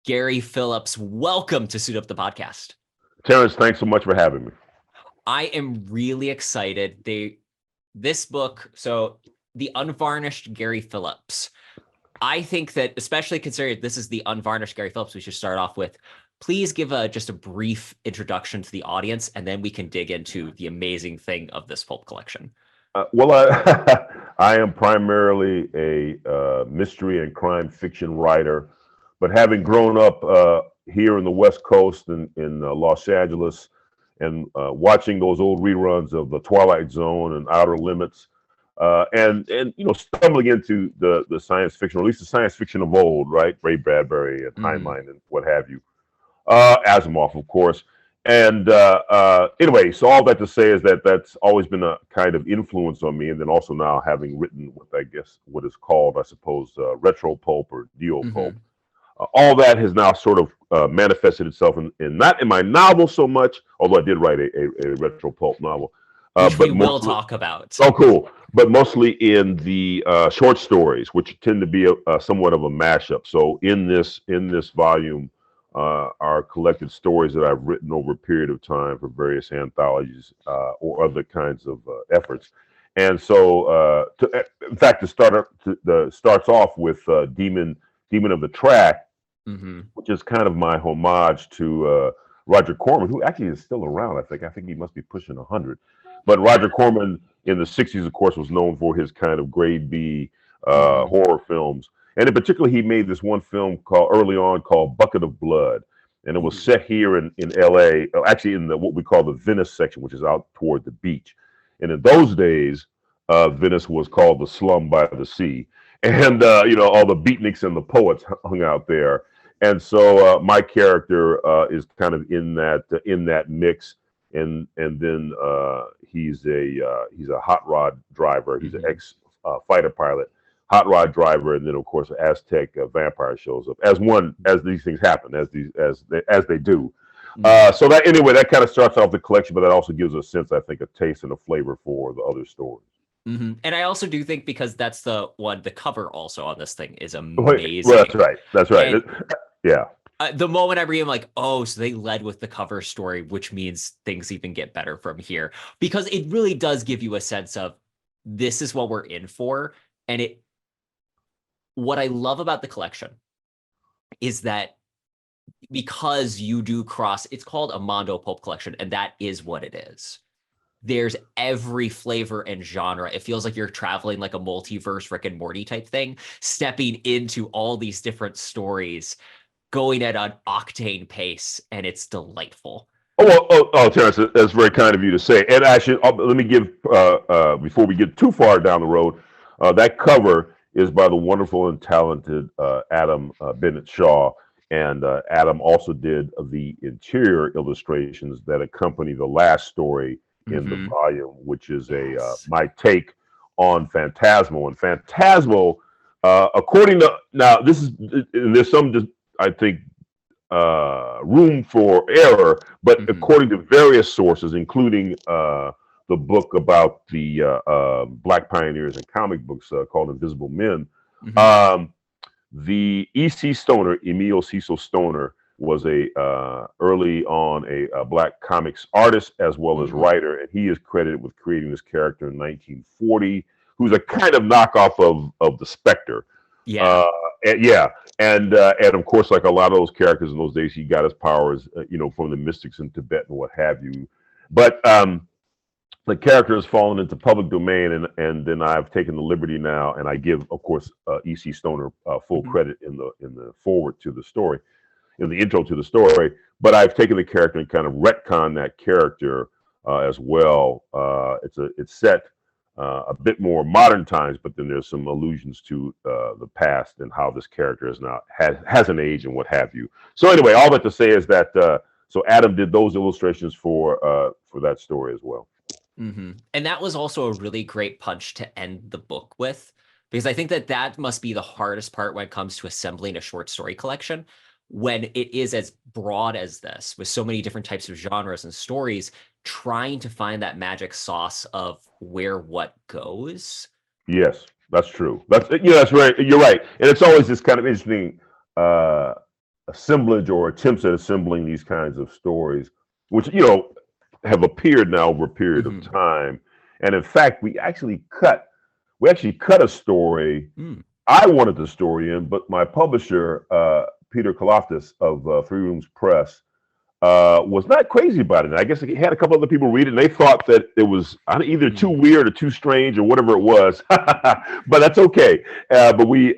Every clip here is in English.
Gary Phillips, welcome to Suit Up the Podcast. Terrence, thanks so much for having me. I am really excited. This book, so the Unvarnished Gary Phillips. I think that, especially considering this is the Unvarnished Gary Phillips, we should start off with, please give just a brief introduction to the audience, and then we can dig into the amazing thing of this Pulp collection. I am primarily a mystery and crime fiction writer, but having grown up here in the West Coast in Los Angeles and watching those old reruns of The Twilight Zone and Outer Limits, and stumbling into the science fiction, or at least the science fiction of old, right? Ray Bradbury and Heinlein and what have you. Asimov, of course. And anyway, so all that to say is that that's always been a kind of influence on me. And then also now having written what is called, I suppose, retro pulp or neo pulp. All that has now sort of manifested itself in not in my novel so much, although I did write a retro pulp novel. Which we will talk about. Oh, cool. But mostly in the short stories, which tend to be somewhat of a mashup. So in this volume, are collected stories that I've written over a period of time for various anthologies or other kinds of efforts. And so, in fact, starts off with Demon of the Track, which is kind of my homage to Roger Corman, who actually is still around. I think he must be pushing 100. But Roger Corman in the 60s, of course, was known for his kind of grade B horror films. And in particular, he made this one film called Bucket of Blood. And it was set here in LA, actually in what we call the Venice section, which is out toward the beach. And in those days, Venice was called the slum by the sea. And, all the beatniks and the poets hung out there. And so my character is kind of in that mix. And then he's a hot rod driver. He's an ex fighter pilot. Hot rod driver, and then of course Aztec vampire shows up as these things happen, as they do. So that kind of starts off the collection, but that also gives a sense, I think, a taste and a flavor for the other stories. And I also do think, because that's the cover also on this thing is amazing. Well, that's right. And, yeah. The moment I read, I'm like, oh, so they led with the cover story, which means things even get better from here, because it really does give you a sense of this is what we're in for. And what I love about the collection is that because you do cross, it's called a Mondo Pulp collection, and that is what it is. There's every flavor and genre. It feels like you're traveling like a multiverse Rick and Morty type thing, stepping into all these different stories, going at an octane pace, and it's delightful. Terrence, that's very kind of you to say. And actually, let me give, before we get too far down the road, that cover is by the wonderful and talented Adam Bennett Shaw. And Adam also did the interior illustrations that accompany the last story in the volume, which is my take on Phantasmal. And Phantasmal, according to, now this is, there's some, I think, room for error, but according to various sources, including the book about the Black pioneers in comic books called Invisible Men. The E.C. Stoner, Emil Cecil Stoner, was early on a Black comics artist as well as writer, and he is credited with creating this character in 1940, who's a kind of knockoff of the Spectre. And of course, like a lot of those characters in those days, he got his powers, from the mystics in Tibet and what have you. But the character has fallen into public domain, and then I've taken the liberty now, and I give, of course, E.C. Stoner full credit in the forward to the story, in the intro to the story. But I've taken the character and kind of retcon that character as well. It's set a bit more modern times, but then there's some allusions to the past and how this character is now has an age and what have you. So anyway, all that to say is that so Adam did those illustrations for that story as well. And that was also a really great punch to end the book with, because I think that must be the hardest part when it comes to assembling a short story collection, when it is as broad as this, with so many different types of genres and stories, trying to find that magic sauce of where what goes. Yes, that's true. That's right. You're right. And it's always this kind of interesting assemblage or attempts at assembling these kinds of stories, which have appeared now over a period of Mhm. time. And in fact, we actually cut a story. Mm. I wanted the story in, but my publisher, Peter Kaloftis of Three Rooms Press, was not crazy about it. I guess he had a couple other people read it, and they thought that it was either too Mm. weird or too strange or whatever it was. But that's okay. But we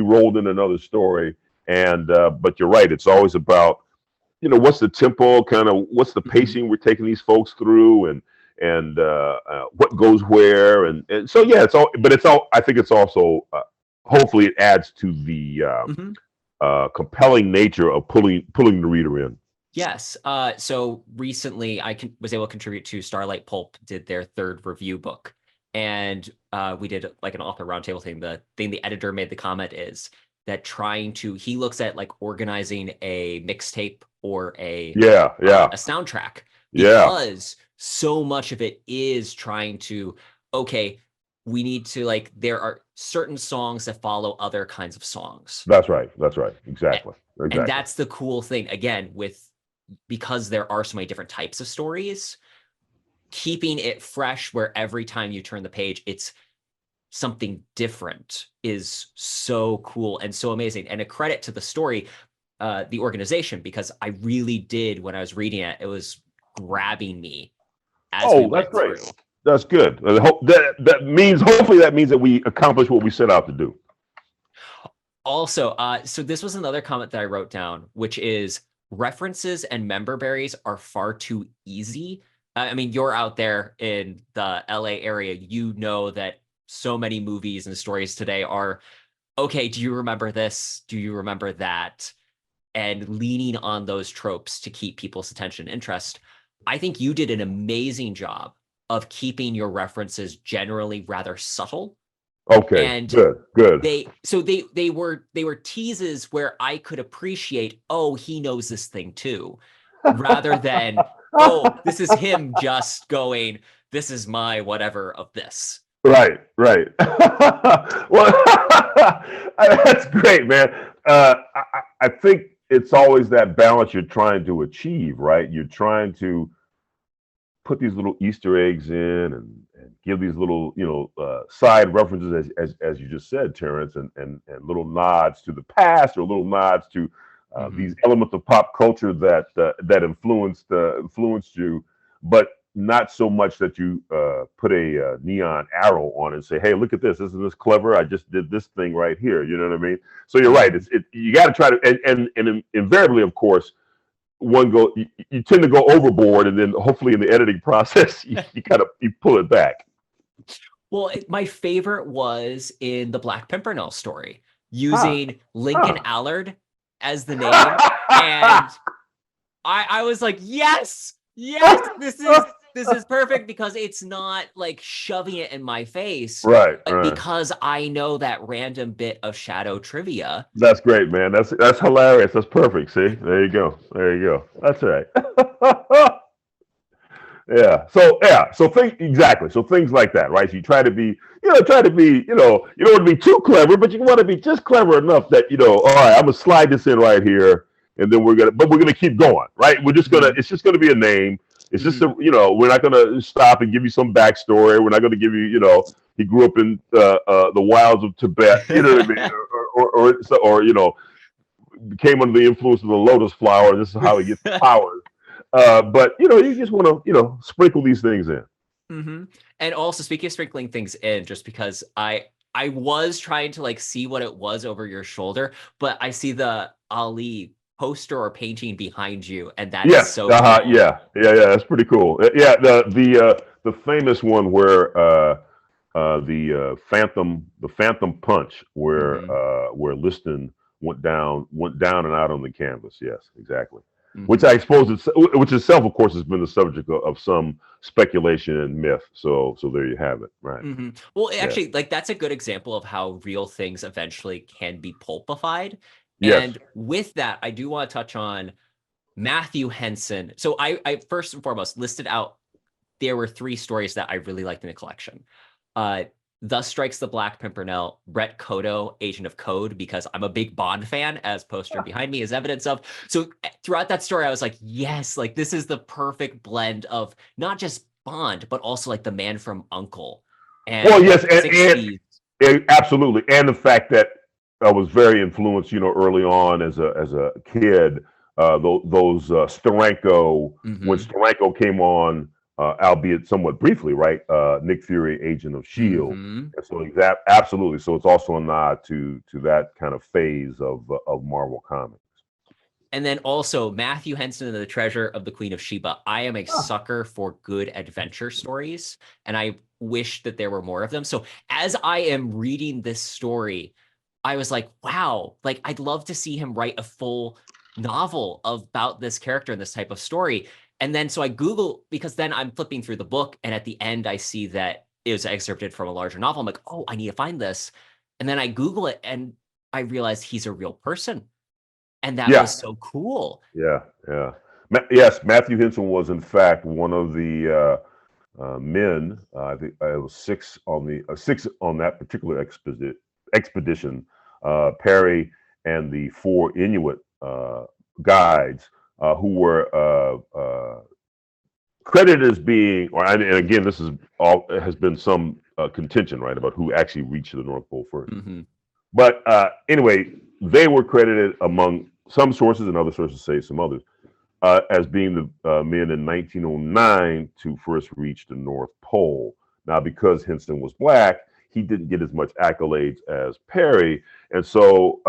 rolled in another story, and but you're right. It's always about what's the tempo, kind of what's the Mhm. pacing we're taking these folks through, and what goes where, and so yeah, it's all. But it's all. I think it's also hopefully it adds to the Mhm. compelling nature of pulling the reader in. Yes. So recently was able to contribute to Starlight Pulp did their third review book. And we did like an author roundtable thing. The thing the editor made the comment is that he looks at like organizing a mixtape or Yeah, yeah, a soundtrack yeah. because so much of it is trying to, okay, we need to like, there are certain songs that follow other kinds of songs. That's right. That's right. A- Exactly. And Exactly. that's the cool thing, again, because there are so many different types of stories, keeping it fresh where every time you turn the page, it's something different is so cool and so amazing. And a credit to the story, the organization, because I really did, when I was reading it, it was grabbing me as we Oh, that's went great. through. That's good. That means hopefully that means that we accomplish what we set out to do. Also, so this was another comment that I wrote down, which is references and member berries are far too easy. I mean, you're out there in the LA area, you know that so many movies and stories today are, okay, do you remember this? Do you remember that? And leaning on those tropes to keep people's attention and interest. I think you did an amazing job of keeping your references generally rather subtle. Okay. And Good. Good. they were teases where I could appreciate, oh, he knows this thing too, rather than, oh, this is him just going, this is my whatever of this. Right. Right. Well, that's great, man. I think it's always that balance you're trying to achieve, right? You're trying to put these little Easter eggs in and give these little, side references as you just said, Terrence, and little nods to the past or little nods to these Mhm. elements of pop culture that influenced you, but not so much that you put a neon arrow on it and say, "Hey, look at this! Isn't this clever? I just did this thing right here." You know what I mean? So you're right. Mhm. You got to try to and invariably, of course, you tend to go overboard, and then hopefully in the editing process you kind of you pull it back. Well, my favorite was in the Black Pimpernel story, Huh. using Lincoln Huh. Allard as the name. And I was like, yes, yes, this is perfect because it's not like shoving it in my face, Right, but right. because I know that random bit of shadow trivia. That's great, man. That's hilarious. That's perfect. See, there you go. There you go. That's right. Yeah. So think exactly. So things like that, right? So you try to be, you don't want to be too clever, but you want to be just clever enough that, all right, I'm gonna slide this in right here, and then we're gonna keep going, right? Mhm, It's just gonna be a name. It's just mhm, we're not gonna stop and give you some backstory. We're not gonna give you, he grew up in the wilds of Tibet, you know what I mean, or became under the influence of the lotus flower. This is how he gets powers. But you just want to sprinkle these things in. mhm. And also, speaking of sprinkling things in, just because I was trying to like see what it was over your shoulder, but I see the Ali poster or painting behind you, and that is Yes, so cool. yeah, yeah, yeah. That's pretty cool. Yeah, the famous one where the Phantom Punch, Mhm, where Liston went down and out on the canvas. Yes, exactly. Which mhm. I suppose which itself, of course, has been the subject of some speculation and myth. So there you have it. Right. Well, Yeah. actually, like that's a good example of how real things eventually can be pulpified. Yes. And with that, I do want to touch on Matthew Henson. So I first and foremost listed out there were three stories that I really liked in the collection. Thus Strikes the Black Pimpernel, Brett Kodo, Agent of Code, because I'm a big Bond fan, as poster behind me is evidence of. So throughout that story, I was like, yes, like this is the perfect blend of not just Bond, but also like the Man from Uncle Well, and yes, like 60s. absolutely, and the fact that I was very influenced, early on as a kid. Those Steranko, when Hmm. Steranko came on, albeit somewhat briefly, right? Nick Fury, Agent of Shield, Hmm. and so absolutely. So it's also a nod to that kind of phase of Marvel Comics. And then also Matthew Henson and the Treasure of the Queen of Sheba. I am a sucker for good adventure stories, and I wish that there were more of them. So as I am reading this story, I was like, wow, like I'd love to see him write a full novel about this character and this type of story. And then so I Google, because then I'm flipping through the book, and at the end I see that it was excerpted from a larger novel. I'm like, oh, I need to find this. And then I Google it and I realized he's a real person. And that Yeah, was so cool. yeah, yeah. Yes, Matthew Henson was in fact one of the men. I think it was six on that particular expedition. Perry and the four Inuit guides who were credited as being, and again, this is all has been some contention, right, about who actually reached the North Pole first. Hmm. But anyway, they were credited among some sources, and other sources say some others, as being the men in 1909 to first reach the North Pole. Now, because Henson was black, he didn't get as much accolades as Perry. And so,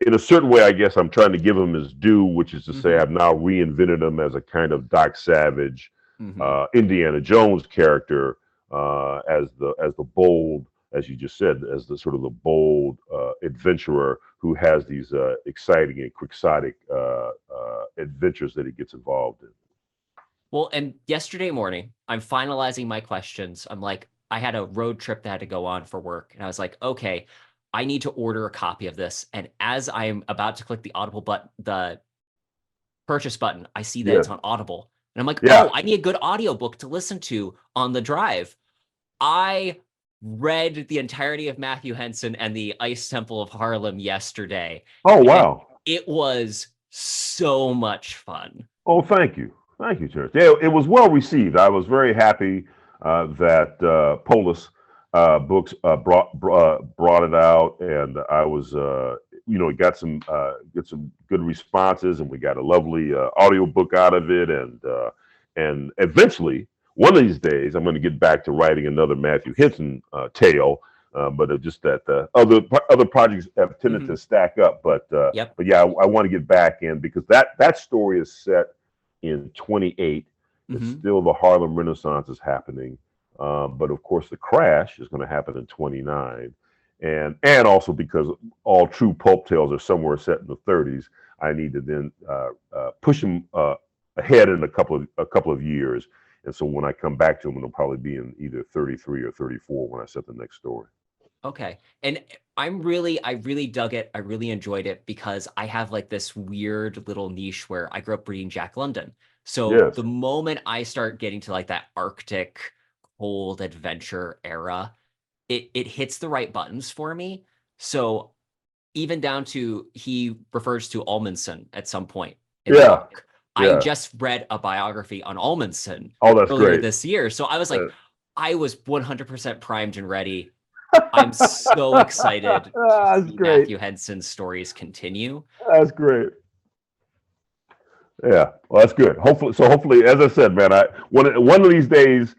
in a certain way, I guess I'm trying to give him his due, which is to say, Hmm. I've now reinvented him as a kind of Doc Savage, Hmm. Indiana Jones character, as the bold, as you just said, as the sort of the bold adventurer who has these exciting and quixotic adventures that he gets involved in. Well, and yesterday morning, I'm finalizing my questions. I'm like, I had a road trip that I had to go on for work. And I was like, okay, I need to order a copy of this. And as I'm about to click the Audible button, the purchase button, I see that Yes. it's on Audible. And I'm like, Yeah. oh, I need a good audiobook to listen to on the drive. I read the entirety of Matthew Henson and the Ice Temple of Harlem yesterday, Oh, and wow. it was so much fun. Oh, thank you. Thank you, Church. Yeah, it was well received. I was very happy that Polis Books brought it out, and I was, got some good responses, and we got a lovely audio book out of it, and eventually, one of these days, I'm going to get back to writing another Matthew Henson tale. But just that other projects have tended Mhm. to stack up, but Yep. but yeah, I want to get back in because that story is set in 28. It's Hmm. still the Harlem Renaissance is happening, but of course the crash is going to happen in 29, and also because all true pulp tales are somewhere set in the 30s. I need to then push them ahead in a couple of years, and so when I come back to them, it'll probably be in either 33 or 34 when I set the next story. Okay. And I really dug it. I really enjoyed it because I have like this weird little niche where I grew up reading Jack London. So Yes. the moment I start getting to like that Arctic cold adventure era, it hits the right buttons for me. So even down to he refers to Almondson at some point in the Yeah. book. I Yeah. just read a biography on Almondson Oh, that's earlier great. this year. So I was like, Uh, I was 100% primed and ready. I'm so excited to that's see great. Matthew Henson's stories continue. That's great. Yeah, well, that's good. Hopefully, as I said, man, I one of these days,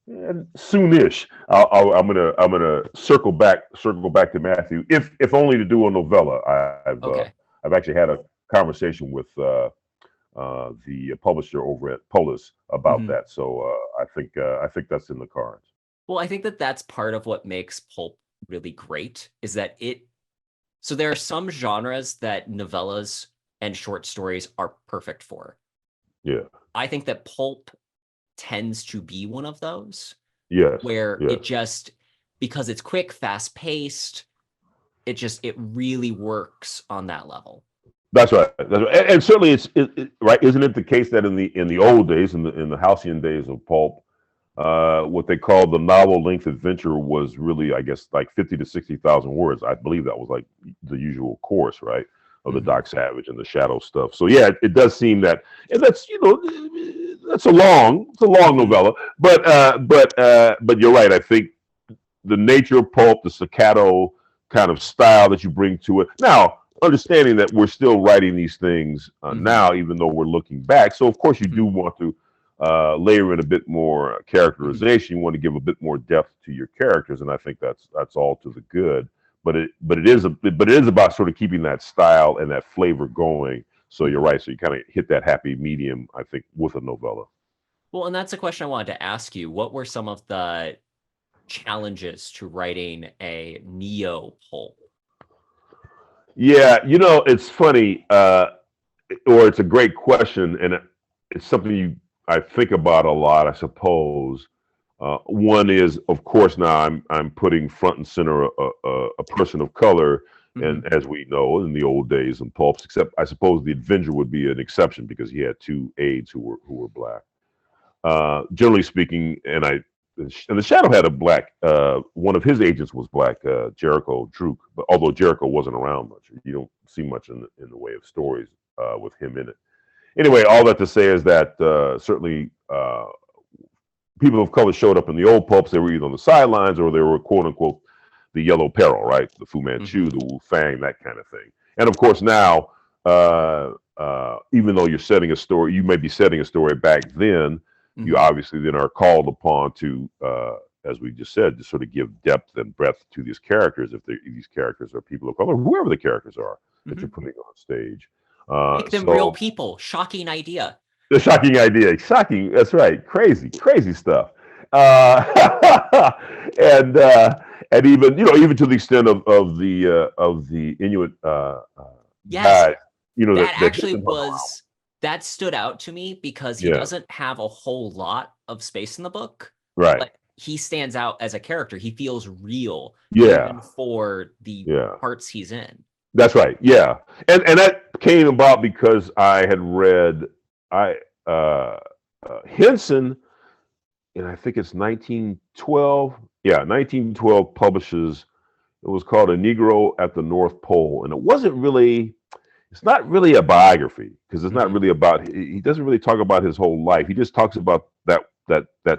soonish, I'm gonna circle back to Matthew, if only to do a novella. Okay. I've actually had a conversation with the publisher over at Polis about Mhm. that, so I think that's in the cards. Well, I think that that's part of what makes pulp really great is that so there are some genres that novellas and short stories are perfect for. Yeah. I think that pulp tends to be one of those Yes. where Yes. it just, because it's quick, fast paced, it really works on that level. That's right. That's right. And certainly, right. Isn't it the case that in the old days, in the halcyon days of pulp, what they call the novel length adventure was really, I guess, like 50 to 60,000 words. I believe that was like the usual course, right, of the Doc Savage and the Shadow stuff. So yeah, it does seem that, and that's, that's it's a long novella, but you're right. I think the nature of pulp, the staccato kind of style that you bring to it. Now, understanding that we're still writing these things now, even though we're looking back. So, of course, you do want to layer in a bit more characterization. You want to give a bit more depth to your characters, and I think that's all to the good. But it is about sort of keeping that style and that flavor going. So you're right. So you kind of hit that happy medium, I think, with a novella. Well, and that's a question I wanted to ask you. What were some of the challenges to writing a neo pulp? Yeah, it's funny, or it's a great question, and it's something I think about a lot, I suppose. One is, of course, now I'm putting front and center a person of color, and as we know, in the old days in pulps, except I suppose the Avenger would be an exception because he had two aides who were black. Generally speaking, and the Shadow had a black. One of his agents was black, Jericho Druk. But although Jericho wasn't around much, you don't see much in the way of stories with him in it. Anyway, all that to say is that certainly people of color showed up in the old pulps. They were either on the sidelines or they were quote unquote the yellow peril, right? The Fu Manchu, the Wu Fang, that kind of thing. And of course now, even though you're setting a story, you may be setting a story back then. You obviously then are called upon to, as we just said, to sort of give depth and breadth to these characters. If these characters are people of color, whoever the characters are that you're putting on stage, make them real people. Shocking idea. The shocking idea, shocking. That's right. Crazy, crazy stuff. And even even to the extent of the Inuit yes, guy, that actually was. That stood out to me because he doesn't have a whole lot of space in the book. Right. But he stands out as a character. He feels real even for the parts he's in. That's right. Yeah. And that came about because I had read Henson, and I think it's 1912. Yeah, 1912 publishes, it was called A Negro at the North Pole. And it's not really a biography because it's not really about, he doesn't really talk about his whole life. He just talks about that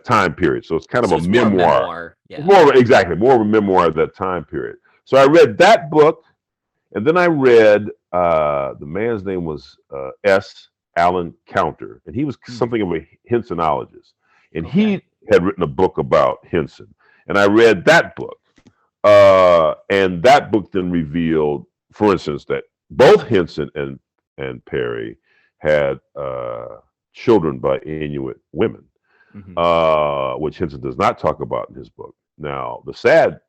time period. So it's kind of a memoir. Exactly, more of a memoir of that time period. So I read that book, and then I read, the man's name was S. Allen Counter, and he was something of a Hensonologist. And he had written a book about Henson. And I read that book. And that book then revealed, for instance, that both Henson and Perry had children by Inuit women, which Henson does not talk about in his book. Now, the sad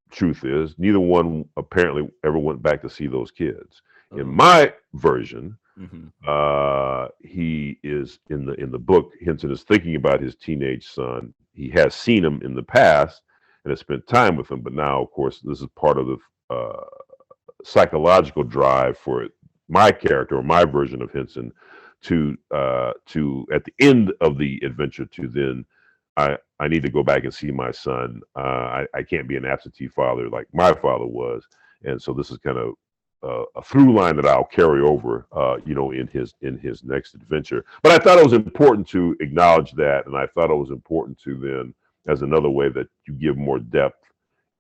truth is neither one apparently ever went back to see those kids. In my version, he is in the book. Henson is thinking about his teenage son. He has seen him in the past and has spent time with him, but now, of course, this is part of the psychological drive for my character or my version of Henson to at the end of the adventure to then I need to go back and see my son. I can't be an absentee father like my father was, and so this is kind of a through line that I'll carry over, in his next adventure. But I thought it was important to acknowledge that, and I thought it was important to then, as another way that you give more depth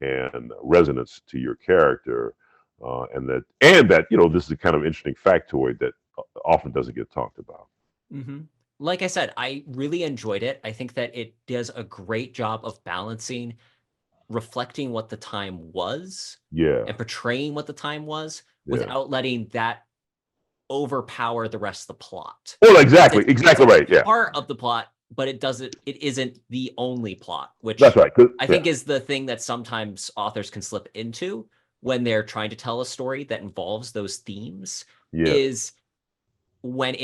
and resonance to your character, and that this is a kind of interesting factoid that often doesn't get talked about. Like I said, I really enjoyed it. I think that it does a great job of balancing reflecting what the time was and portraying what the time was without letting that overpower the rest of the plot. Well, exactly right. Yeah, part of the plot, but it isn't the only plot, which that's right. I think is the thing that sometimes authors can slip into when they're trying to tell a story that involves those themes, is when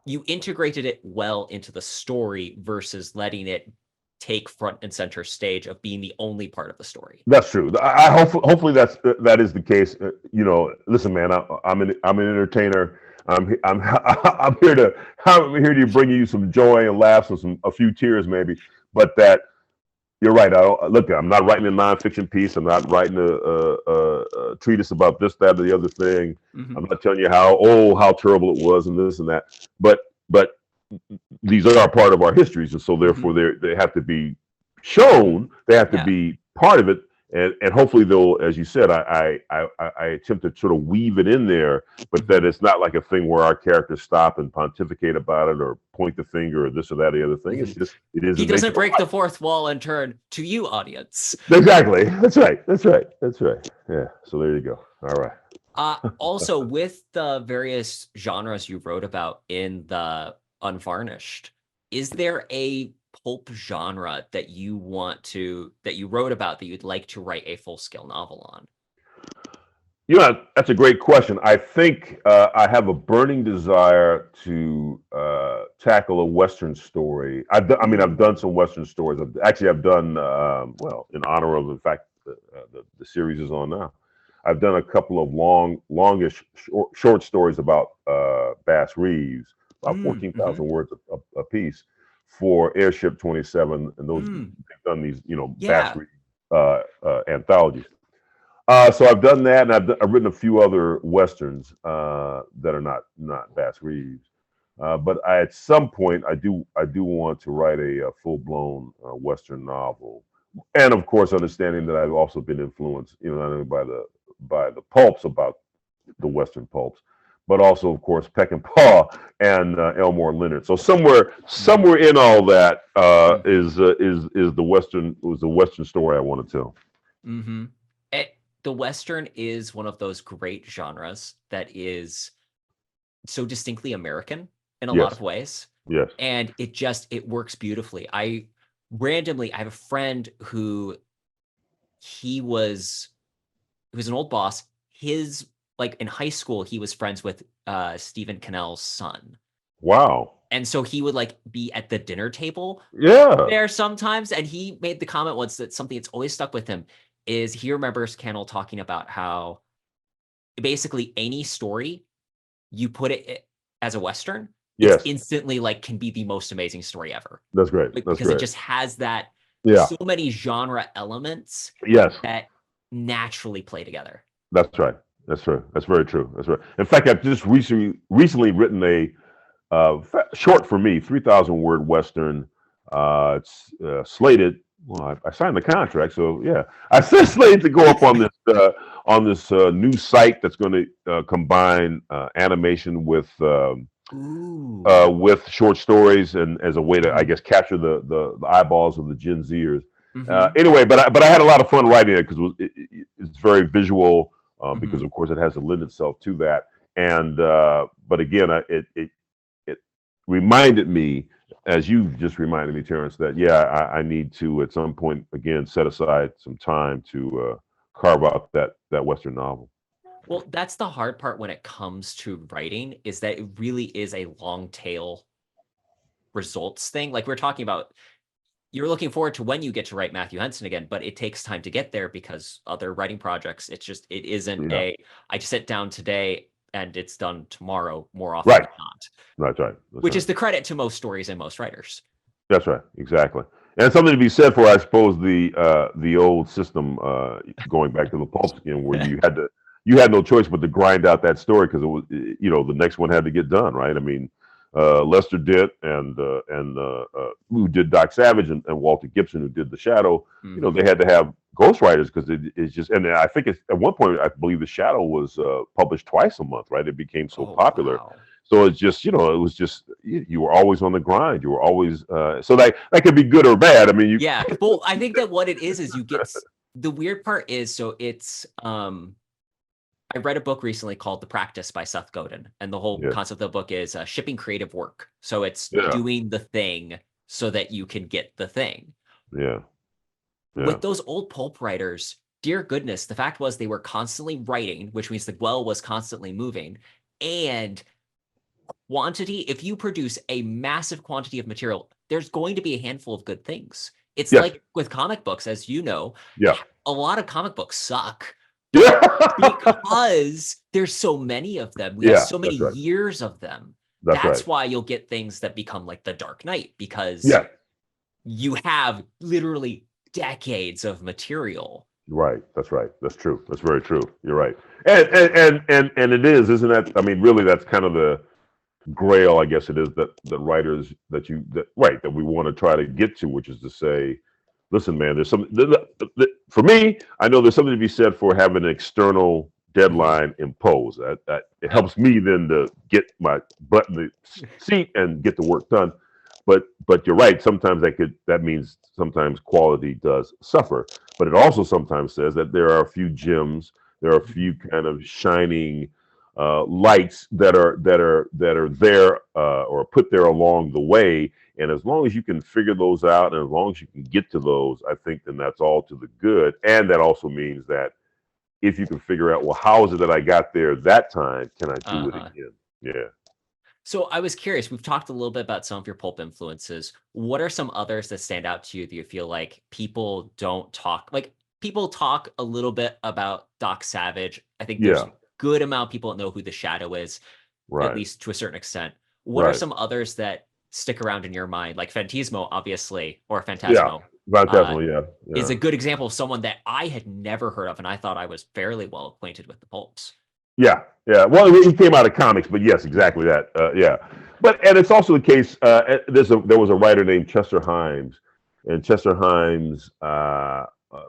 you integrated it well into the story versus letting it take front and center stage of being the only part of the story. That's true. Hopefully that is the case. Listen, man, I'm an entertainer. I'm here to bring you some joy and laughs and a few tears maybe. But that you're right. Look, I'm not writing a nonfiction piece. I'm not writing a treatise about this, that, or the other thing. I'm not telling you how terrible it was and this and that. But these are part of our histories, and so therefore they have to be shown. They have to be part of it, and hopefully they'll, as you said, I attempt to sort of weave it in there, but that it's not like a thing where our characters stop and pontificate about it or point the finger or this or that or the other thing. It's just it is. He doesn't break the fourth wall and turn to you, audience. Exactly. That's right. Yeah. So there you go. All right. Also, with the various genres you wrote about in the Unvarnished, is there a pulp genre that you wrote about that you'd like to write a full-scale novel on? That's a great question. I think I have a burning desire to tackle a Western story. I've done some Western stories. I've done in honor of, in fact, the series is on now. I've done a couple of longish short stories about Bass Reeves, about 14,000 words a piece for Airship 27, and those they've done these, Bass Reeves anthologies. So I've done that, and I've written a few other westerns that are not Bass Reeves. But at some point, I do want to write a full-blown western novel, and of course, understanding that I've also been influenced, not only by the pulps about the western pulps, but also, of course, Peck and Paw and Elmore Leonard. So somewhere in all that is the western story I want to tell. The Western is one of those great genres that is so distinctly American in a lot of ways. Yes. And it works beautifully. I have a friend who he was an old boss. His, like, in high school, he was friends with Stephen Cannell's son. Wow. And so he would be at the dinner table there sometimes. And he made the comment once that something that's always stuck with him is he remembers Cannell talking about how basically any story you put it as a Western, it's instantly can be the most amazing story ever. That's great. Because it just has that so many genre elements that naturally play together. That's right. That's true. That's very true. That's right. In fact, I've just recently written a short for me, 3,000 word Western. It's slated. Well, I signed the contract, so yeah, I said slated to go up on this new site that's going to combine animation with short stories, and as a way to, I guess, capture the eyeballs of the Gen Zers. Anyway, but I had a lot of fun writing it because it's very visual, because of course it has to lend itself to that. And but again, it reminded me, as you just reminded me, Terrence, that I need to at some point again set aside some time to carve out that Western novel. Well, that's the hard part when it comes to writing, is that it really is a long tail results thing. Like we're talking about, you're looking forward to when you get to write Matthew Henson again, but it takes time to get there because other writing projects, it isn't I just sit down today and it's done tomorrow more often than not. That's right. Which is the credit to most stories and most writers. That's right. Exactly. And something to be said for, I suppose, the old system, going back to the Pulp again, where you had no choice but to grind out that story because it was, the next one had to get done, right? I mean, Lester Dent and who did Doc Savage and Walter Gibson who did The Shadow, they had to have ghostwriters because it's just, and I think at one point I believe The Shadow was published twice a month, right? It became so popular. Wow. So it's just, it was just, you were always on the grind. You were always, so that could be good or bad. I mean, well, I think that what it is you get, the weird part is, so it's, I read a book recently called The Practice by Seth Godin. And the whole concept of the book is shipping creative work. So it's doing the thing so that you can get the thing. Yeah. With those old pulp writers, dear goodness, the fact was they were constantly writing, which means the well was constantly moving. And quantity, if you produce a massive quantity of material, there's going to be a handful of good things. It's like with comic books, as you know, a lot of comic books suck. Yeah. because there's so many of them. We have Yeah, so many that's right. years of them. That's right. That's why you'll get things that become like the Dark Knight, because Yeah. you have literally decades of material. Right. That's right. That's true. That's very true. You're right. And it is, isn't that? I mean, really, that's kind of the grail, I guess it is, that the writers that we want to try to get to, which is to say, listen, man, there's some for me. I know there's something to be said for having an external deadline imposed. That it Yep. helps me then to get my butt in the seat and get the work done. But you're right. Sometimes that means sometimes quality does suffer. But it also sometimes says that there are a few gems, there are a few kind of shining lights that are there or put there along the way. And as long as you can figure those out, and as long as you can get to those, I think then that's all to the good. And that also means that if you can figure out, well, how is it that I got there that time? Can I do it again? Yeah. So I was curious, we've talked a little bit about some of your pulp influences. What are some others that stand out to you that you feel like people don't talk? Like, people talk a little bit about Doc Savage. I think there's Yeah. a good amount of people that know who the Shadow is, at Right. least to a certain extent. What are Right. some others that stick around in your mind? Like Phantasmo, obviously, or Yeah. Phantasmo, Definitely. Yeah. is Yeah. a good example of someone that I had never heard of, and I thought I was fairly well acquainted with the pulps. Yeah, yeah. Well, he came out of comics, but yes, exactly that. Yeah, and it's also the case. There was a writer named Chester Himes, and Chester Himes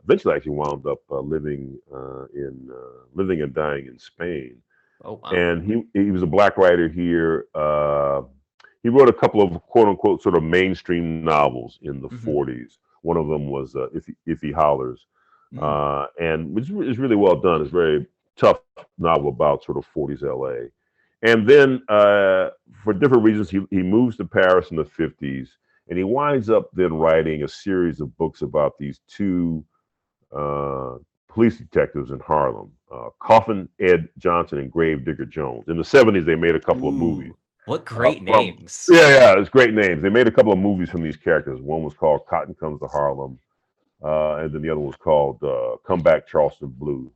eventually actually wound up living and dying in Spain. Oh, wow. And he was a black writer here. He wrote a couple of quote unquote sort of mainstream novels in the '40s. One of them was If He Hollers, and which is really well done. It's very tough novel about sort of '40s LA. And then for different reasons, he moves to Paris in the '50s, and he winds up then writing a series of books about these two police detectives in Harlem, Coffin Ed Johnson and Grave Digger Jones. In the '70s, they made a couple of movies. What great From names. yeah, it's great names. They made a couple of movies from these characters. One was called Cotton Comes to Harlem, and then the other was called Come Back Charleston Blues.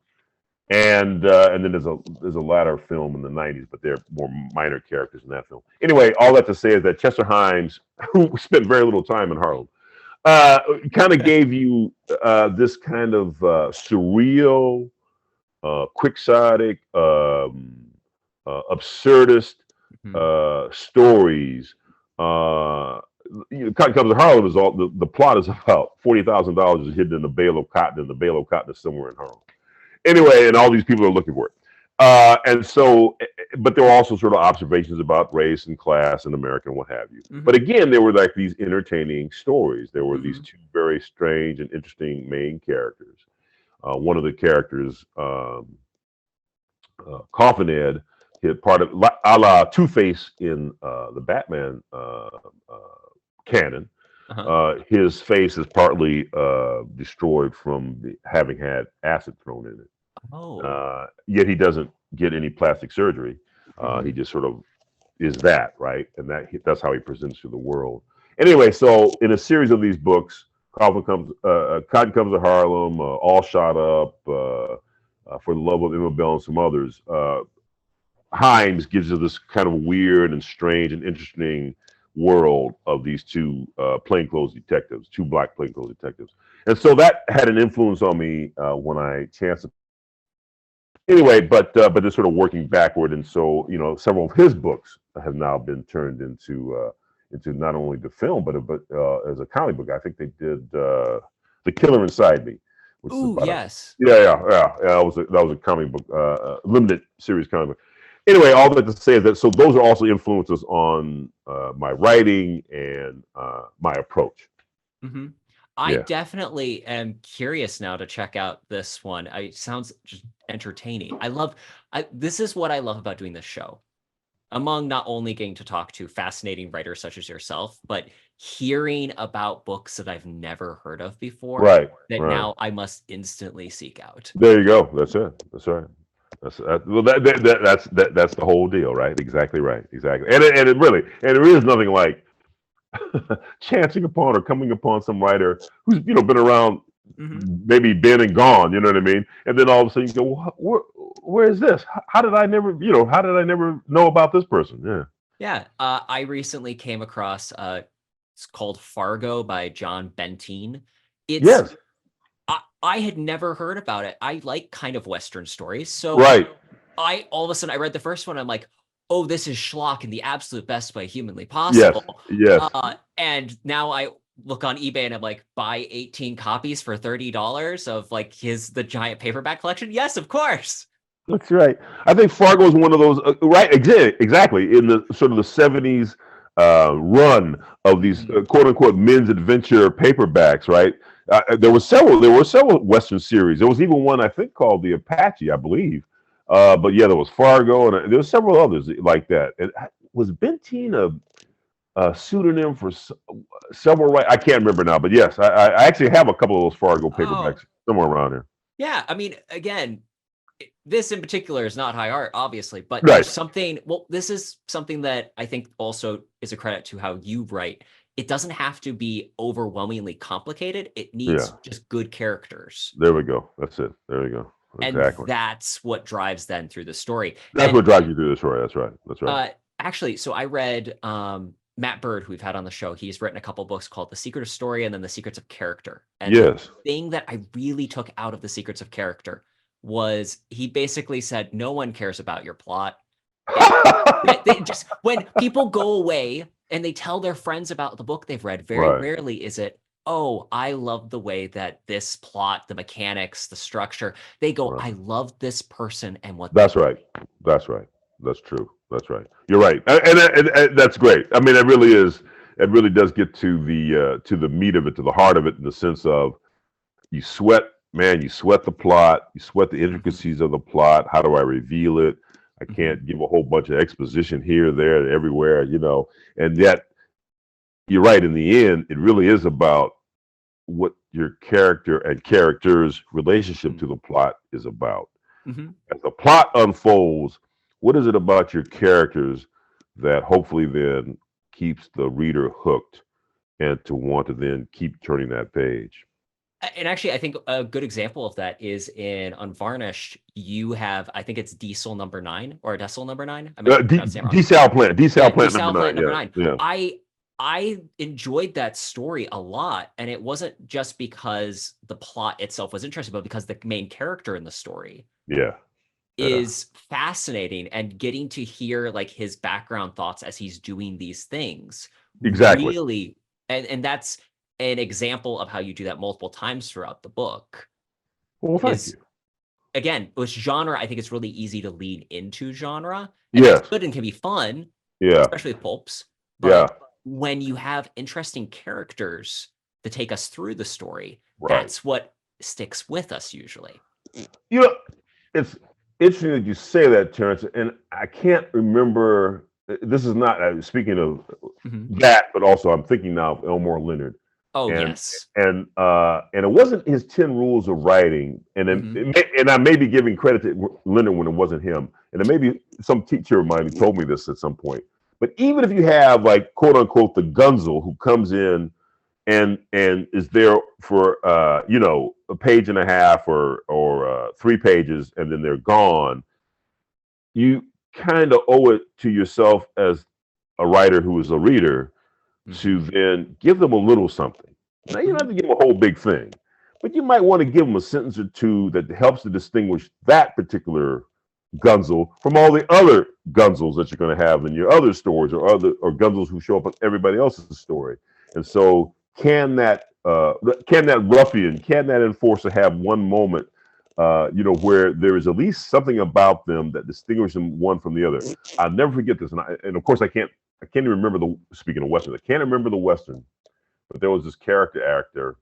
And then there's a latter film in the '90s, but they're more minor characters in that film. Anyway, all that to say is that Chester Himes, who spent very little time in Harlem, kind of gave you this kind of surreal, quixotic, absurdist stories. Cotton Comes to Harlem is all the plot is about $40,000 is hidden in a bale of cotton, and the bale of cotton is somewhere in Harlem. Anyway, and all these people are looking for it. And so, but there were also sort of observations about race and class in America and what have you. But again, there were like these entertaining stories. There were these two very strange and interesting main characters. One of the characters, Coffin Ed, hit part of a la Two-Face in the Batman canon. His face is partly destroyed from having had acid thrown in it. Yet he doesn't get any plastic surgery. He just sort of is that, right? And that's how he presents to the world. Anyway, so in a series of these books, Cotton Comes to Harlem, All Shot Up, For the Love of Emma Bell, and some others, Himes gives us this kind of weird and strange and interesting world of these two plainclothes detectives, two black plainclothes detectives. And so that had an influence on me when I chanced it. Anyway, but just sort of working backward, and so several of his books have now been turned into not only the film but as a comic book. I think they did The Killer Inside Me. Which is about yes. Yeah. That was a comic book, limited series comic book. Anyway, all that to say is that so those are also influences on my writing and my approach. I definitely am curious now to check out this one. It sounds just entertaining. This is what I love about doing this show. Among not only getting to talk to fascinating writers such as yourself, but hearing about books that I've never heard of before. Right. Now I must instantly seek out. There you go. That's it. That's right. That's the whole deal, right? Exactly right. Exactly. And there is nothing like chancing upon or coming upon some writer who's been around maybe been and gone. You know what I mean? And then all of a sudden you go, where is this? How did I never, how did I never know about this person? Yeah. Yeah. I recently came across it's called Fargo by John Bentine. It's Yes. I had never heard about it. I like kind of Western stories. So Right. I all of a sudden I read the first one. I'm like, oh, this is schlock in the absolute best way humanly Yes. possible. Yes. And now I look on eBay and I'm like, buy 18 copies for $30 of like the giant paperback collection. Yes, of course. That's right. I think Fargo is one of those, right? Exactly. In the sort of the 70s run of these quote unquote men's adventure paperbacks, right? There were several Western series. There was even one I think called the Apache, I believe. But yeah, there was Fargo, and there were several others like that. And was Bentine a pseudonym for several? Right, I can't remember now, but yes, I actually have a couple of those Fargo paperbacks somewhere around here. Yeah, I mean, again, this in particular is not high art, obviously, but Right. there's something. Well, this is something that I think also is a credit to how you write. It doesn't have to be overwhelmingly complicated. It needs just good characters. There we go. That's it. There we go. Exactly. And that's what drives then through the story. That's what drives you through the story. That's right. That's right. Actually, so I read Matt Bird, who we've had on the show. He's written a couple books called The Secret of Story and then The Secrets of Character. And the thing that I really took out of The Secrets of Character was he basically said, no one cares about your plot. Just when people go away and they tell their friends about the book they've read, very rarely is it, oh, I love the way that this plot, the mechanics, the structure, they go, I love this person and what. That's right. That's right. That's true. That's right. You're right. And that's great. I mean, it really is. It really does get to the meat of it, to the heart of it, in the sense of you sweat the plot, you sweat the intricacies of the plot. How do I reveal it? I can't give a whole bunch of exposition here, there, everywhere, and yet you're right. In the end, it really is about what your character and character's relationship to the plot is about. As the plot unfolds, what is it about your characters that hopefully then keeps the reader hooked and to want to then keep turning that page? And actually, I think a good example of that is in Unvarnished. You have, I think it's Diesel number 9 or Decil number 9. I mean, Desal Plant number 9. Yeah. I enjoyed that story a lot, and it wasn't just because the plot itself was interesting, but because the main character in the story is fascinating, and getting to hear like his background thoughts as he's doing these things. Exactly. Really, and that's an example of how you do that multiple times throughout the book. Well, thank you. Again, with genre, I think it's really easy to lean into genre. And it's good and can be fun. Especially with pulps. But when you have interesting characters to take us through the story, that's what sticks with us usually. It's interesting that you say that, Terrence, and I can't remember. This is not speaking of that, but also I'm thinking now of Elmore Leonard. Oh, yes. And it wasn't his 10 rules of writing. And and I may be giving credit to Leonard when it wasn't him. And then maybe some teacher of mine who told me this at some point. But even if you have like quote unquote the Gunzel who comes in and is there for a page and a half or 3 pages and then they're gone, you kind of owe it to yourself as a writer who is a reader to then give them a little something. Now, you don't have to give them a whole big thing, but you might want to give them a sentence or two that helps to distinguish that particular Gunzel from all the other Gunzels that you're going to have in your other stories or Gunzels who show up in everybody else's story. And so can that ruffian, can that enforcer have one moment where there is at least something about them that distinguishes them one from the other? I'll never forget this. And of course I can't even remember speaking of Western, I can't remember the Western, but there was this character actor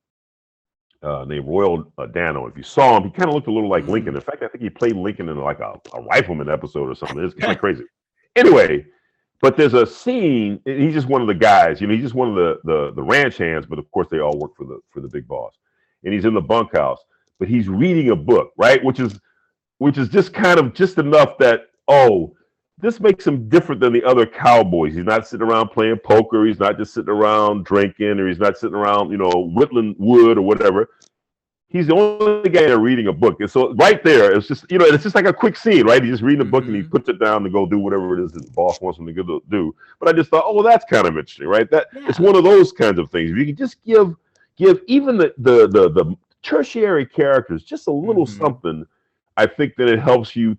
named Royal Dano. If you saw him, he kind of looked a little like Lincoln. In fact, I think he played Lincoln in like a Rifleman episode or something. It's kind of crazy. Anyway, but there's a scene, he's just one of the guys, he's just one of the ranch hands, but of course they all work for the big boss. And he's in the bunkhouse, but he's reading a book, right? Which is just kind of just enough that, this makes him different than the other cowboys. He's not sitting around playing poker. He's not just sitting around drinking, or he's not sitting around, whittling wood or whatever. he's the only guy there reading a book. And so right there, it's just, it's just like a quick scene, right? He's just reading a book and he puts it down to go do whatever it is his boss wants him to go do. But I just thought, oh, well, that's kind of interesting, right? That it's Yeah. one of those kinds of things. If you can just give even the tertiary characters just a little something, I think that it helps you,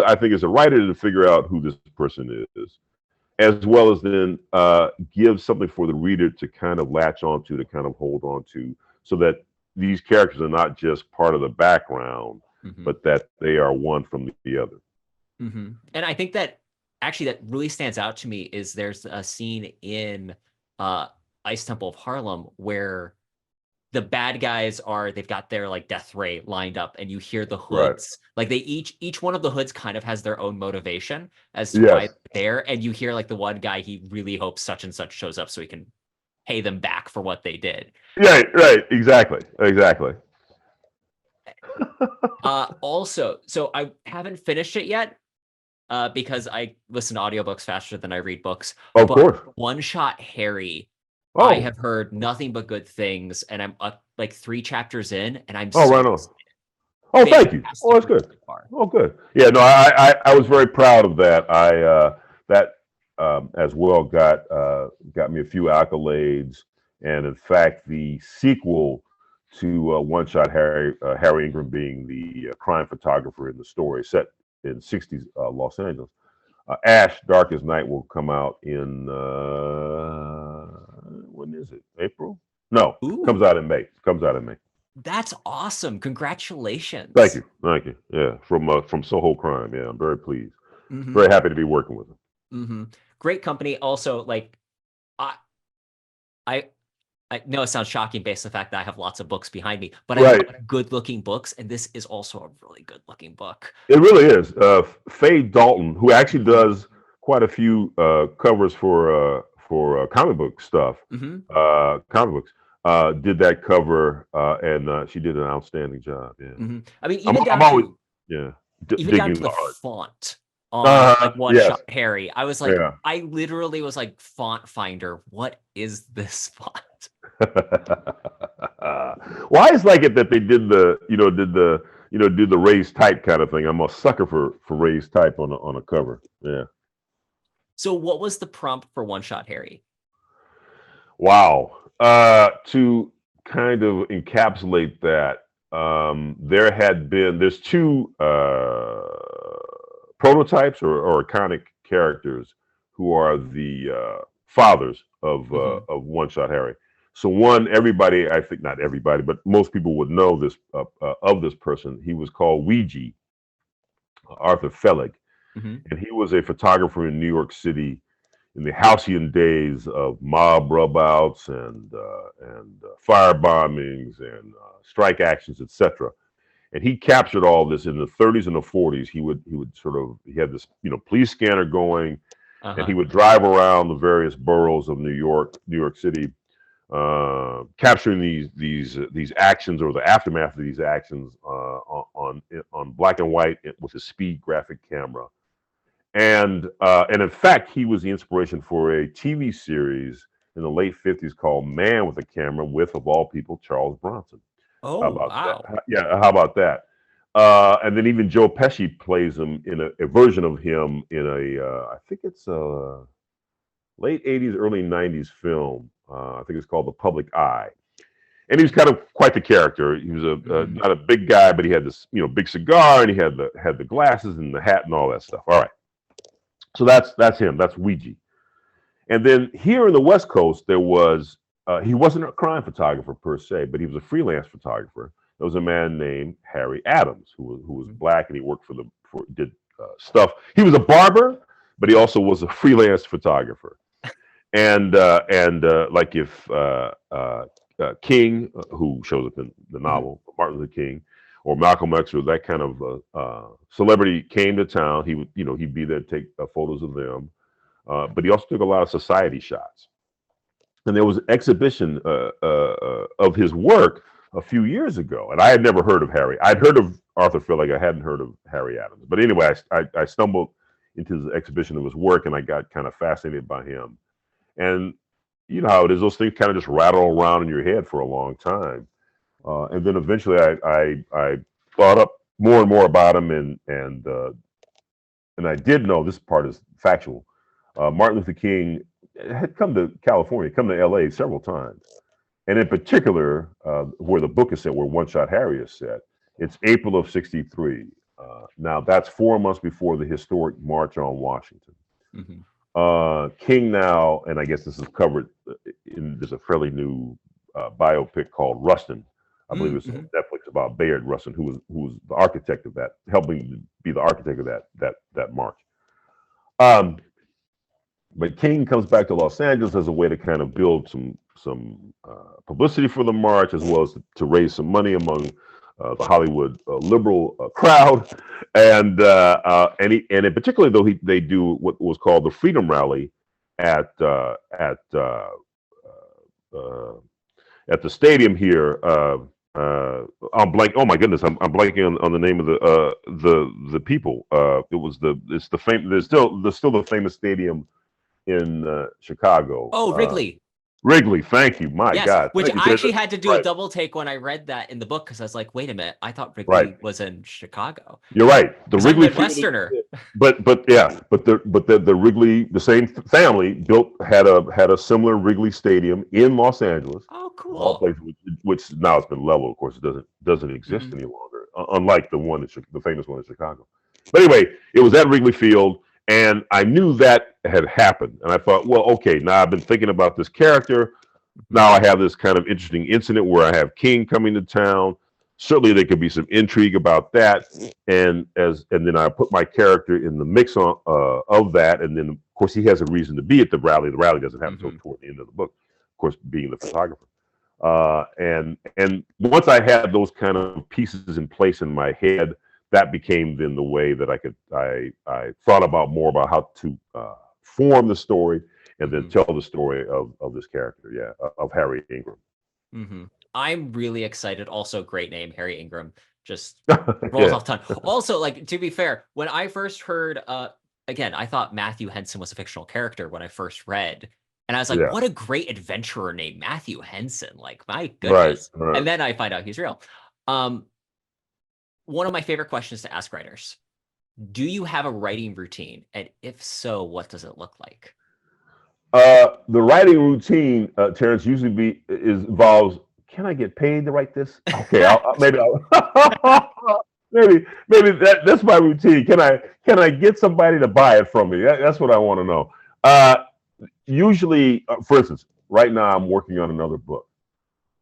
I think, as a writer to figure out who this person is, as well as then give something for the reader to kind of latch onto, to kind of hold on to, so that these characters are not just part of the background, but that they are one from the other. And I think that actually that really stands out to me is there's a scene in Ice Temple of Harlem where the bad guys they've got their like death ray lined up, and you hear the hoods, like they each one of the hoods kind of has their own motivation as to why they're there, and you hear like the one guy, he really hopes such and such shows up so he can pay them back for what they did. Right, exactly. Also, so I haven't finished it yet because I listen to audiobooks faster than I read books. Of course. One Shot Harry, I have heard nothing but good things, and I'm like 3 chapters in, and I'm right on. Oh, thank you. Oh, that's good. Oh, good. Yeah, no, I was very proud of that. That as well got me a few accolades, and in fact, the sequel to One Shot Harry, Harry Ingram being the crime photographer in the story set in '60s Los Angeles. Ash, Darkest Night will come out in when is it? April? No, comes out in May. That's awesome! Congratulations. Thank you. Yeah, from Soho Crime. Yeah, I'm very pleased. Very happy to be working with them. Great company. Also, like, I know it sounds shocking based on the fact that I have lots of books behind me, but I love good-looking books, and this is also a really good-looking book. It really is. Faye Dalton, who actually does quite a few covers for comic book stuff, comic books, did that cover, and she did an outstanding job. Yeah. I mean, even down to the font on like One Shot Harry, I was like, I literally was like, font finder, what is this font? Well, I just like it that they did the raised type kind of thing. I'm a sucker for raised type on a cover. Yeah. So what was the prompt for One Shot Harry? Wow. To kind of encapsulate that, there's 2 prototypes or iconic characters who are the fathers of One Shot Harry. So everybody, I think not everybody, but most people would know this of this person. He was called Ouija, Arthur Felig, and he was a photographer in New York City in the halcyon days of mob rub-outs and fire bombings and strike actions, etc. And he captured all this in the 30s and the 40s. He had this police scanner going, and he would drive around the various boroughs of New York City, capturing these actions or the aftermath of these actions on black and white with a speed graphic camera. And in fact, he was the inspiration for a TV series in the late 50s called Man with a Camera with, of all people, Charles Bronson. Oh, wow. How about that? And then even Joe Pesci plays him in a version of him in I think it's a late 80s, early 90s film. I think it's called The Public Eye. And he was kind of quite the character. He was not a big guy, but he had this big cigar, and he had the glasses and the hat and all that stuff. All right. So that's him. That's Ouija. And then here in the West Coast, there was he wasn't a crime photographer per se, but he was a freelance photographer. There was a man named Harry Adams who was black, and he worked did stuff. He was a barber, but he also was a freelance photographer. And like if King, who shows up in the novel, Martin Luther King, or Malcolm X, or that kind of celebrity came to town, he'd be there to take photos of them. But he also took a lot of society shots. And there was an exhibition of his work a few years ago, and I had never heard of Harry. I'd heard of Arthur Felig. I hadn't heard of Harry Adams. But anyway, I stumbled into the exhibition of his work, and I got kind of fascinated by him. And you know how it is; those things kind of just rattle around in your head for a long time. And then eventually I thought up more and more about him, and I did know this part is factual. Martin Luther King had come to California, come to LA several times. And in particular, where the book is set, where One Shot Harry is set, it's April of '63. Now, that's 4 months before the historic March on Washington. King now, and I guess this is covered there's a fairly new biopic called Rustin. I believe it's on Netflix about Bayard Rustin, who was the architect of that, helping be the architect of that march. But King comes back to Los Angeles as a way to kind of build some publicity for the march, as well as to raise some money among the Hollywood liberal crowd, and in particular, though, they do what was called the Freedom Rally at the stadium here. I'm blank. Oh my goodness, I'm blanking on the name of the people. There's still the famous stadium in Chicago. Oh, Wrigley. Wrigley, thank you. My God. Which I actually had to do a double take when I read that in the book, because I was like, wait a minute, I thought Wrigley was in Chicago. You're right. The Wrigley Midwesterner. But the Wrigley, the same family had a similar Wrigley Stadium in Los Angeles. Oh, cool. All places, which now it's been leveled, of course. It doesn't exist any longer, unlike the famous one in Chicago. But anyway, it was at Wrigley Field. And I knew that had happened. And I thought, well, okay, now I've been thinking about this character. Now I have this kind of interesting incident where I have King coming to town. Certainly there could be some intrigue about that. And then I put my character in the mix of that. And then, of course, he has a reason to be at the rally. The rally doesn't happen until toward the end of the book, of course, being the photographer. And once I had those kind of pieces in place in my head, that became then the way that I thought about more about how to form the story and then tell the story of this character, of Harry Ingram. I'm really excited. Also, great name, Harry Ingram. Just rolls off tongue. Also, like, to be fair, when I first heard, again, I thought Matthew Henson was a fictional character when I first read. And I was like, what a great adventurer name, Matthew Henson. Like, my goodness. Right. And then I find out he's real. One of my favorite questions to ask writers: do you have a writing routine? And if so, what does it look like? The writing routine, Terrence, usually involves, can I get paid to write this? Okay, maybe that's my routine. Can I get somebody to buy it from me? That's what I want to know. Usually, for instance, right now I'm working on another book.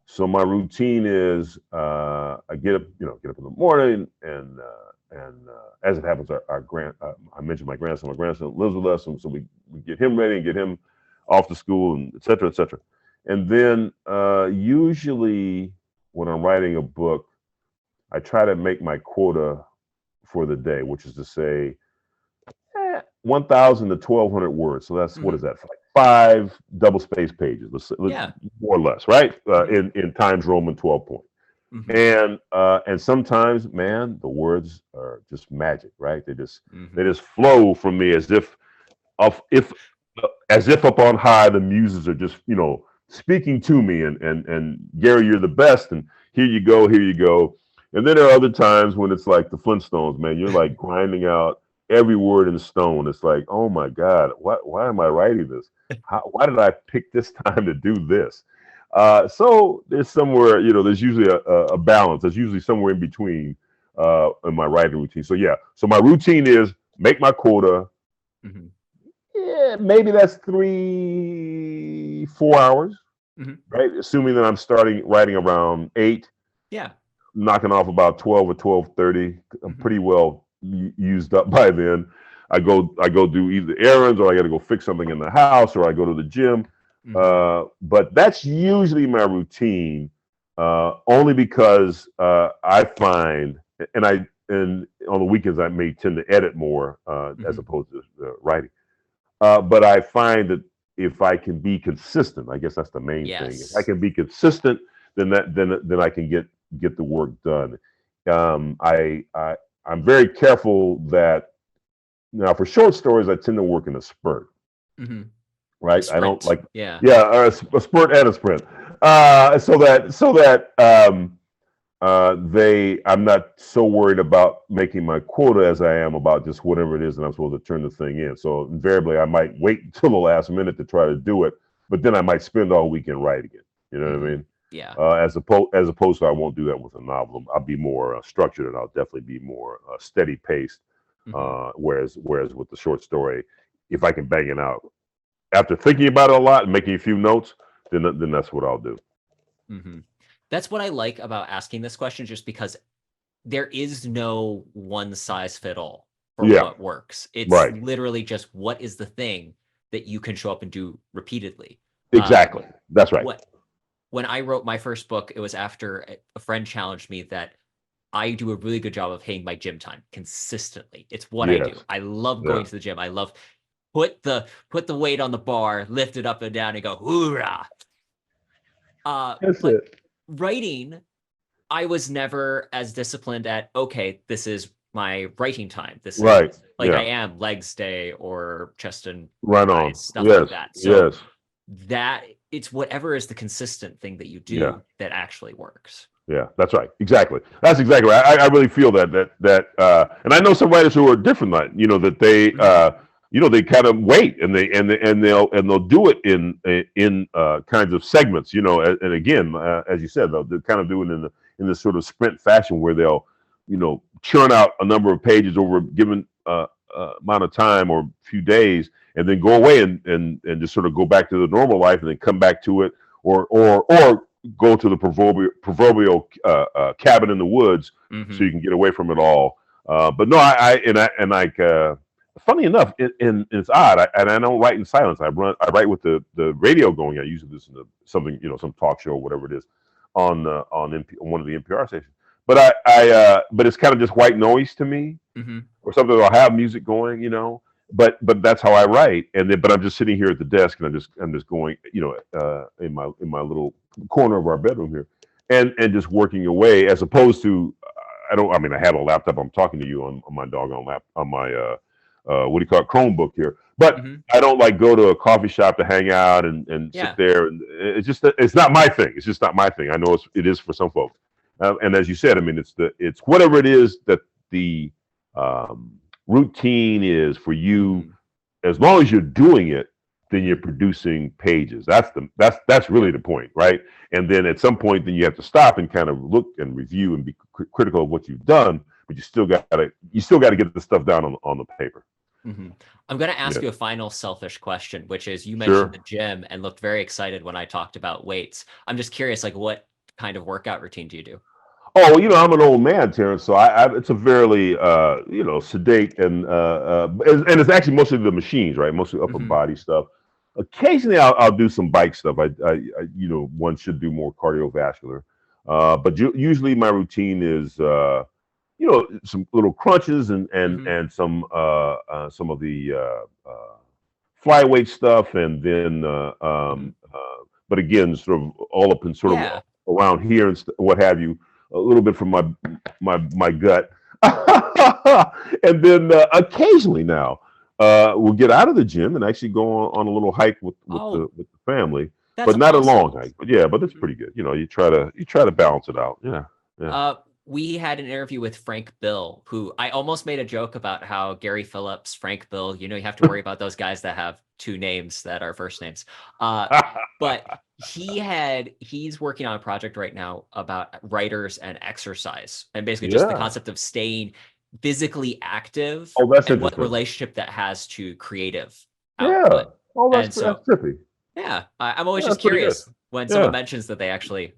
So my routine is I get up in the morning, and as it happens, I mentioned my grandson. My grandson lives with us, and so we get him ready and get him off to school, and et cetera, et cetera. And then usually when I'm writing a book, I try to make my quota for the day, which is to say 1,000 to 1,200 words. So that's what is that? Like 5 double-space pages, more or less, right? In Times Roman 12 point. And sometimes, man, the words are just magic, right? They just flow from me as if up on high, the muses are just speaking to me, and Gary, you're the best, and here you go. And then there are other times when it's like the Flintstones, man. You're like grinding out every word in stone. It's like, oh my God, why am I writing this? Why did I pick this time to do this? So there's somewhere, there's usually a balance. There's usually somewhere in between in my writing routine. So so my routine is make my quota. Yeah, maybe that's 3-4 hours, right? Assuming that I'm starting writing around 8. Yeah. Knocking off about 12 or 12:30. I'm pretty well used up by then. I go do either errands, or I got to go fix something in the house, or I go to the gym. But that's usually my routine, only because I find, and on the weekends I may tend to edit more as opposed to writing. But I find that if I can be consistent, I guess that's the main thing. If I can be consistent, then I can get the work done. I'm very careful that now for short stories I tend to work in a spurt. Right? I don't like a spurt and a sprint. So that I'm not so worried about making my quota as I am about just whatever it is that I'm supposed to turn the thing in. So invariably, I might wait until the last minute to try to do it, but then I might spend all weekend writing it. You know what I mean? Yeah. As opposed to I won't do that with a novel. I'll be more structured, and I'll definitely be more steady paced. Whereas with the short story, if I can bang it out after thinking about it a lot and making a few notes, then that's what I'll do. That's what I like about asking this question, just because there is no one size fit all for what works. It's literally just what is the thing that you can show up and do repeatedly. Exactly. That's right. When I wrote my first book, it was after a friend challenged me that I do a really good job of hitting my gym time consistently. It's what I do. I love going to the gym. I love put the weight on the bar, lift it up and down, and go hoorah. But writing, I was never as disciplined at, okay, this is my writing time. This is I am legs day or chest and thighs, stuff like that. So that it's whatever is the consistent thing that you do that actually works. Yeah, that's right. Exactly. That's exactly right. I really feel that and I know some writers who are different, that they they kind of wait and they'll do it in kinds of segments, and again, as you said, they'll kind of do it in this sort of sprint fashion where they'll, churn out a number of pages over a given amount of time or a few days, and then go away and just sort of go back to the normal life and then come back to it, or go to the proverbial cabin in the woods so you can get away from it all. But no, funny enough, and it's odd. I don't write in silence. I write with the radio going. I usually listen to something, some talk show or whatever it is on one of the NPR stations. But but it's kind of just white noise to me, or something. I'll have music going, But that's how I write, but I'm just sitting here at the desk and I'm just going, in my little corner of our bedroom here, and just working away, as opposed to I have a laptop. I'm talking to you on my doggone on my what do you call it, Chromebook here, but I don't go to a coffee shop to hang out and sit there, and it's not my thing. It's just not my thing. I know it is for some folks, and as you said, it's whatever it is that the routine is for you. As long as you're doing it, then you're producing pages. That's really the point, right? And then at some point, then you have to stop and kind of look and review and be critical of what you've done, but you still got to get the stuff down on the paper. I'm going to ask you a final selfish question, which is, you mentioned the gym and looked very excited when I talked about weights. I'm just curious, what kind of workout routine do you do? Oh, I'm an old man, Terrence, so it's a fairly, sedate and it's actually mostly the machines, right? Mostly upper body stuff. Occasionally, I'll do some bike stuff. One should do more cardiovascular, but usually my routine is, some little crunches and some of the flyweight stuff, and then, but again, sort of all up in sort of around here and what have you. A little bit from my gut, and then occasionally now we'll get out of the gym and actually go on a little hike with the family, but not a long hike. But it's pretty good. You try to balance it out. Yeah. We had an interview with Frank Bill, who I almost made a joke about how Gary Phillips, Frank Bill, you have to worry about those guys that have two names that are first names. But he's working on a project right now about writers and exercise, and basically just the concept of staying physically active, and what relationship that has to creative output. That's trippy. Yeah, I'm always just curious when someone mentions that they actually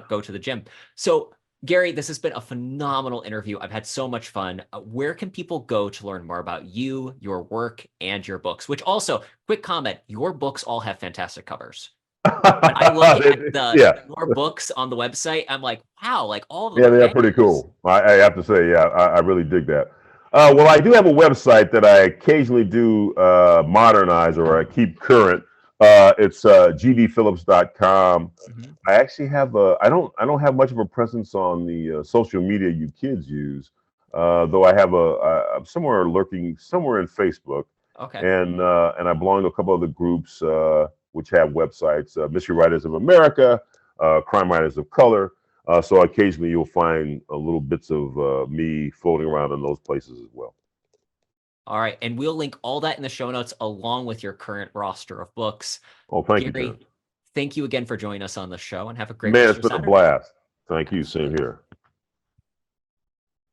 go to the gym. So, Gary, this has been a phenomenal interview. I've had so much fun. Where can people go to learn more about you, your work, and your books? Which also, quick comment, your books all have fantastic covers. When I look at your books on the website, I'm like, wow, all of them. Yeah, they're pretty cool. I have to say, I really dig that. Well, I do have a website that I occasionally do modernize, or I keep current. It's gdphillips.com. I actually have I don't have much of a presence on the social media you kids use, though I have I'm somewhere lurking somewhere in Facebook. Okay. And I belong to a couple other groups which have websites: Mystery Writers of America, Crime Writers of Color. So occasionally you'll find little bits of me floating around in those places as well. All right. And we'll link all that in the show notes along with your current roster of books. Oh, thank you, Gary, John. thank you again for joining us on the show, and have a great Man, rest it's of your been a Saturday. blast. Thank you. Same Absolutely. here.